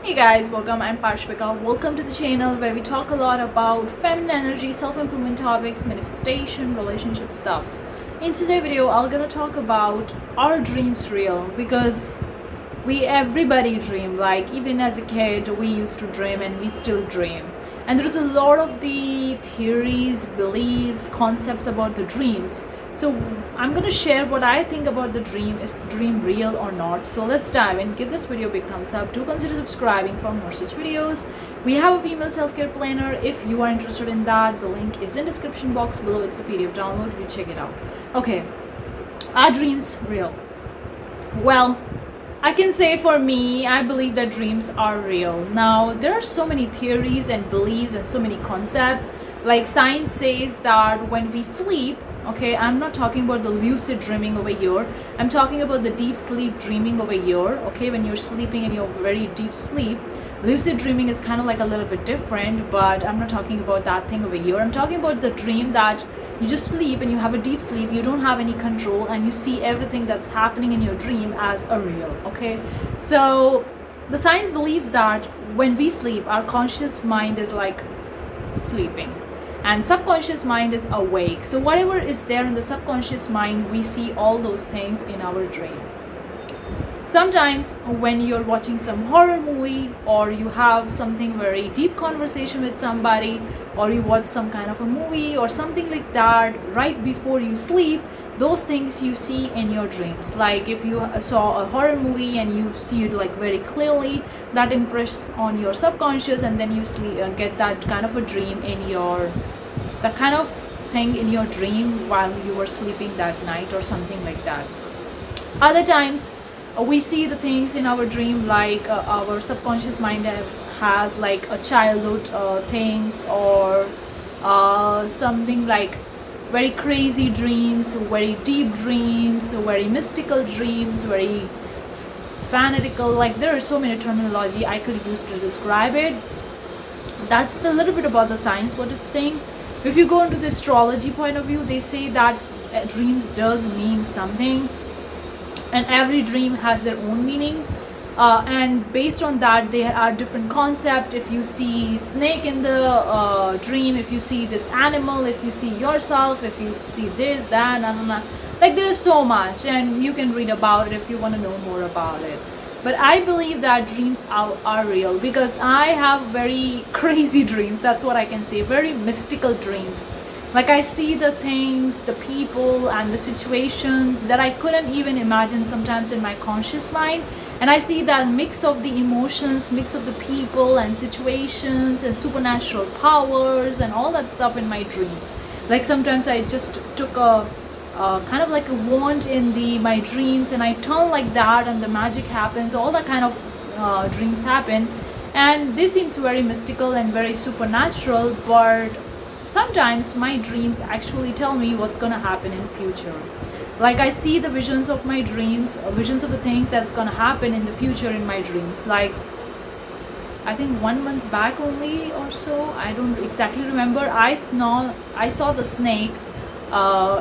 Hey guys, welcome. I'm Parshvika. Welcome to the channel where we talk a lot about feminine energy, self-improvement topics, manifestation, relationship stuffs. In today's video, I'm gonna talk about are dreams real? Because everybody dream. Like even as a kid, we used to dream and we still dream. And there's a lot of the theories, beliefs, concepts about the dreams. So I'm going to share what I think about the dream. Is the dream real or not? So let's dive in. Give this video a big thumbs up. Do consider subscribing for more such videos. We have a female self-care planner. If you are interested in that, the link is in description box below. It's a PDF download. You check it out. Okay, are dreams real? Well, I can say for me, I believe that dreams are real. Now, there are so many theories and beliefs and so many concepts. Like science says that when we sleep, okay, I'm not talking about the lucid dreaming over here. I'm talking about the deep sleep dreaming over here. Okay, when you're sleeping and you're very deep sleep, lucid dreaming is kind of like a little bit different, but I'm not talking about that thing over here. I'm talking about the dream that you just sleep and you have a deep sleep, you don't have any control, and you see everything that's happening in your dream as a real. Okay, so the science believe that when we sleep, our conscious mind is like sleeping and subconscious mind is awake. So whatever is there in the subconscious mind, we see all those things in our dream. Sometimes when you're watching some horror movie, or you have something very deep conversation with somebody, or you watch some kind of a movie or something like that right before you sleep, those things you see in your dreams. Like if you saw a horror movie and you see it like very clearly, that impresses on your subconscious, and then you sleep, get that kind of a dream in your, that kind of thing in your dream while you were sleeping that night or something like that. Other times we see the things in our dream, like our subconscious mind has like a childhood things, or something like very crazy dreams, very deep dreams, very mystical dreams, very fanatical. Like there are so many terminology I could use to describe it. That's the little bit about the science, what it's saying. If you go into the astrology point of view, they say that dreams does mean something, and every dream has their own meaning. And based on that, there are different concepts. If you see snake in the dream, if you see this animal, if you see yourself, if you see this, that, like there is so much, and you can read about it if you want to know more about it. But I believe that dreams are real, because I have very crazy dreams. That's what I can say, very mystical dreams. Like I see the things, the people and the situations that I couldn't even imagine sometimes in my conscious mind. And I see that mix of the emotions, mix of the people and situations and supernatural powers and all that stuff in my dreams. Like sometimes I just took a kind of like a wand in my dreams, and I turn like that and the magic happens. All that kind of dreams happen, and this seems very mystical and very supernatural. But sometimes my dreams actually tell me what's gonna happen in future. Like I see the visions of my dreams, visions of the things that's gonna happen in the future in my dreams. Like I think 1 month back only or so, I don't exactly remember, I saw the snake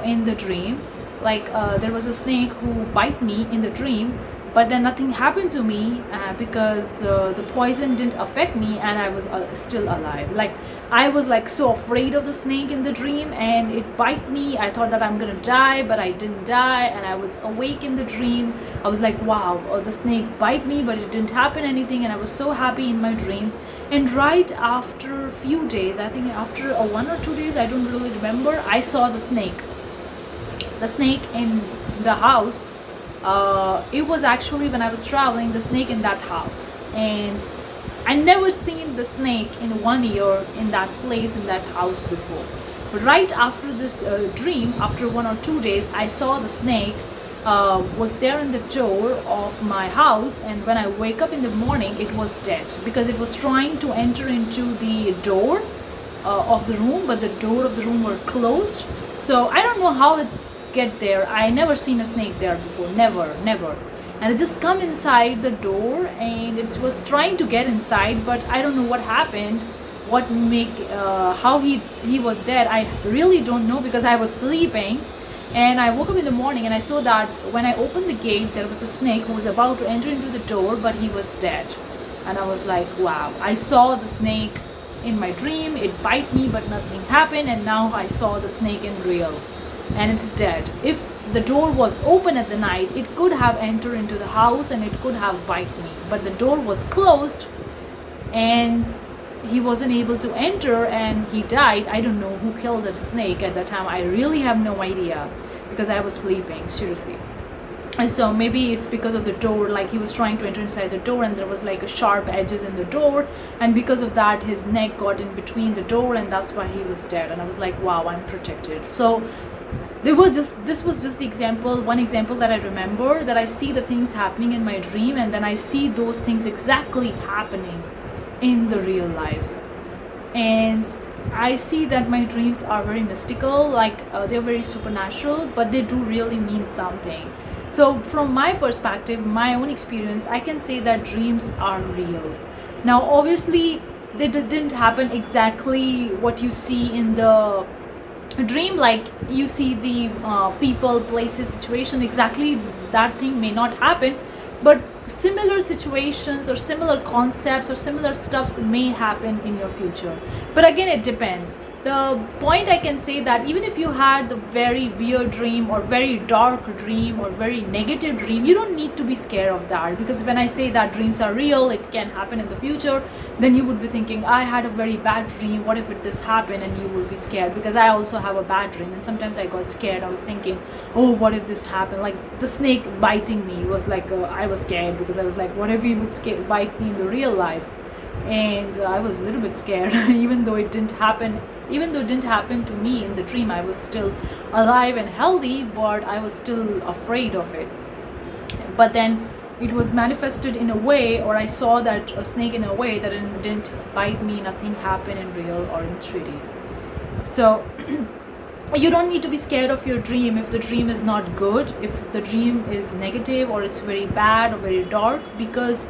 in the dream. Like there was a snake who bite me in the dream, but then nothing happened to me because the poison didn't affect me, and I was still alive. Like I was like so afraid of the snake in the dream, and it bite me. I thought that I'm gonna die, but I didn't die, and I was awake in the dream. I was like, wow, the snake bite me, but it didn't happen anything, and I was so happy in my dream. And right after a few days, I think after 1 or 2 days, I don't really remember, I saw the snake in the house. It was actually when I was traveling, the snake in that house, and I never seen the snake in 1 year in that place, in that house before. But right after this dream, after 1 or 2 days, I saw the snake was there in the door of my house, and when I wake up in the morning, it was dead, because it was trying to enter into the door of the room, but the door of the room were closed. So I don't know how it's get there. I never seen a snake there before, never. And it just come inside the door, and it was trying to get inside, but I don't know what happened, what make how he was dead. I really don't know, because I was sleeping. And I woke up in the morning and I saw that when I opened the gate, there was a snake who was about to enter into the door, but he was dead. And I was like, wow, I saw the snake in my dream, it bite me, but nothing happened. And now I saw the snake in real, and it's dead. If the door was open at the night, it could have entered into the house and it could have bite me. But the door was closed and he wasn't able to enter and he died. I don't know who killed that snake at that time. I really have no idea because I was sleeping, seriously. And so maybe it's because of the door, like he was trying to enter inside the door and there was like a sharp edges in the door, and because of that his neck got in between the door and that's why he was dead. And I was like, wow, I'm protected. So this was just the example, one example that I remember, that I see the things happening in my dream and then I see those things exactly happening in the real life. And I see that my dreams are very mystical, like they're very supernatural, but they do really mean something. So from my perspective, my own experience, I can say that dreams are real. Now obviously they didn't happen exactly what you see in the dream, like you see the people, places, situation, exactly that thing may not happen, but similar situations or similar concepts or similar stuffs may happen in your future. But again, it depends. The point I can say that even if you had the very weird dream or very dark dream or very negative dream, you don't need to be scared of that, because when I say that dreams are real, it can happen in the future, then you would be thinking, I had a very bad dream, what if this happened? And you will be scared, because I also have a bad dream and sometimes I got scared. I was thinking, oh, what if this happened? Like the snake biting me was like I was scared, because I was like, what if he would bite me in the real life? And I was a little bit scared even though it didn't happen to me in the dream. I was still alive and healthy, but I was still afraid of it. But then it was manifested in a way, or I saw that a snake in a way that it didn't bite me, nothing happened in real or in 3D. So you don't need to be scared of your dream if the dream is not good, if the dream is negative or it's very bad or very dark, because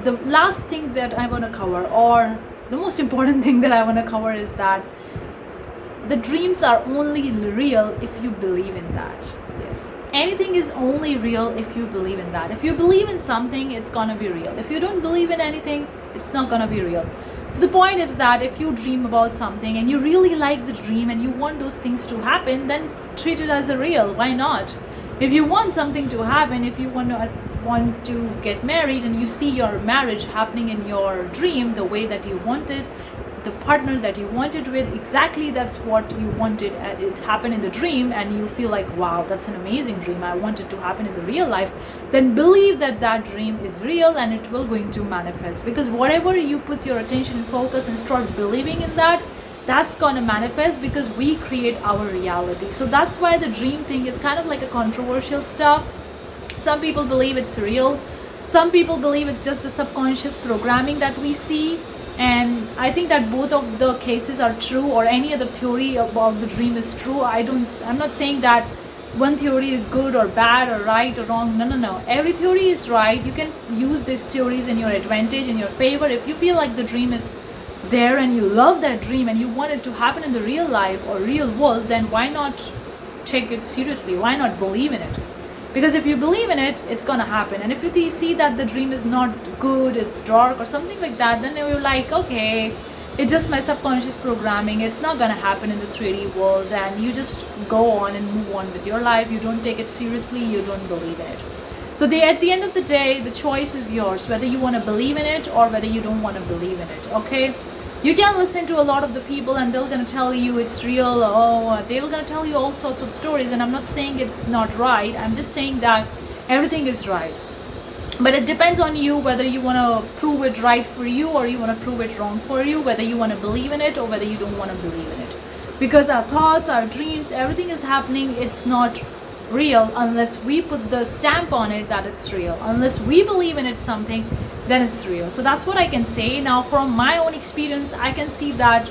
the last thing that I want to cover, or the most important thing that I want to cover, is that the dreams are only real if you believe in that. Yes, anything is only real if you believe in that. If you believe in something, it's gonna be real. If you don't believe in anything, it's not gonna be real. So the point is that if you dream about something and you really like the dream and you want those things to happen, then treat it as a real. Why not? If you want something to happen, if you want to get married and you see your marriage happening in your dream the way that you wanted, the partner that you wanted with, exactly that's what you wanted it happen in the dream, and you feel like, wow, that's an amazing dream, I want it to happen in the real life, then believe that that dream is real and it will going to manifest. Because whatever you put your attention and focus and start believing in that, that's gonna manifest, because we create our reality. So that's why the dream thing is kind of like a controversial stuff. Some people believe it's real, some people believe it's just the subconscious programming that we see, and I think that both of the cases are true, or any other theory about the dream is true. I'm not saying that one theory is good or bad or right or wrong. No, every theory is right. You can use these theories in your advantage, in your favor. If you feel like the dream is there and you love that dream and you want it to happen in the real life or real world, then why not take it seriously? Why not believe in it? Because if you believe in it, it's gonna happen. And if you see that the dream is not good, it's dark or something like that, then you're like, okay, it's just my subconscious programming, it's not gonna happen in the 3D world, and you just go on and move on with your life. You don't take it seriously, you don't believe in it. So at the end of the day, the choice is yours, whether you want to believe in it or whether you don't want to believe in it. Okay, you can listen to a lot of the people and they're going to tell you it's real, they're going to tell you all sorts of stories, and I'm not saying it's not right, I'm just saying that everything is right. But it depends on you whether you want to prove it right for you or you want to prove it wrong for you, whether you want to believe in it or whether you don't want to believe in it. Because our thoughts, our dreams, everything is happening, it's not real unless we put the stamp on it that it's real. Unless we believe in it something, then it's real. So that's what I can say. Now from my own experience, I can see that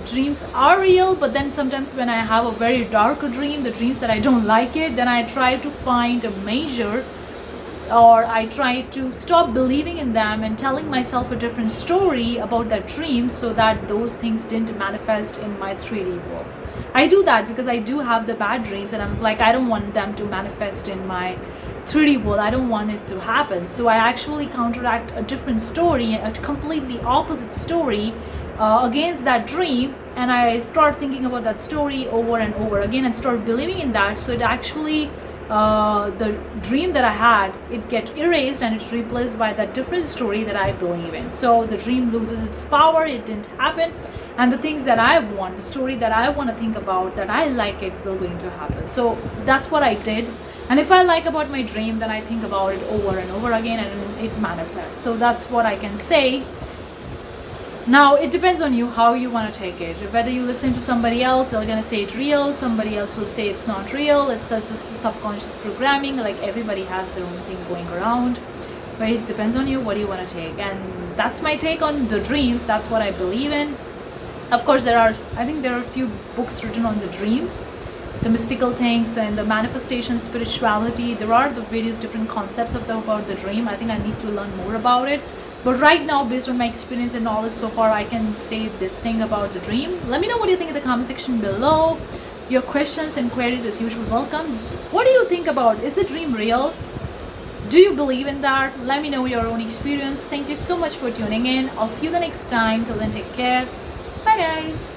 dreams are real, but then sometimes when I have a very dark dream, the dreams that I don't like it, then I try to find a measure, or I try to stop believing in them and telling myself a different story about that dream, so that those things didn't manifest in my 3D world. I do that because I do have the bad dreams, and I was like, I don't want them to manifest in my 3D world. I don't want it to happen. So I actually counteract a different story, a completely opposite story against that dream, and I start thinking about that story over and over again and start believing in that. So it actually the dream that I had, it gets erased and it's replaced by that different story that I believe in. So the dream loses its power, it didn't happen, and the things that I want, the story that I want to think about, that I like, it will going to happen. So that's what I did. And if I like about my dream, then I think about it over and over again and it manifests. So that's what I can say. Now it depends on you how you want to take it. Whether you listen to somebody else, they're gonna say it's real, somebody else will say it's not real, it's such a subconscious programming, like everybody has their own thing going around. But it depends on you what you want to take. And that's my take on the dreams. That's what I believe in. Of course I think there are a few books written on the dreams, the mystical things and the manifestation, spirituality. There are the various different concepts about the dream. I think I need to learn more about it. But right now, based on my experience and knowledge so far, I can say this thing about the dream. Let me know what you think in the comment section below. Your questions and queries as usual welcome. What do you think about, is the dream real? Do you believe in that? Let me know your own experience. Thank you so much for tuning in. I'll see you the next time. Till then, take care. Bye guys.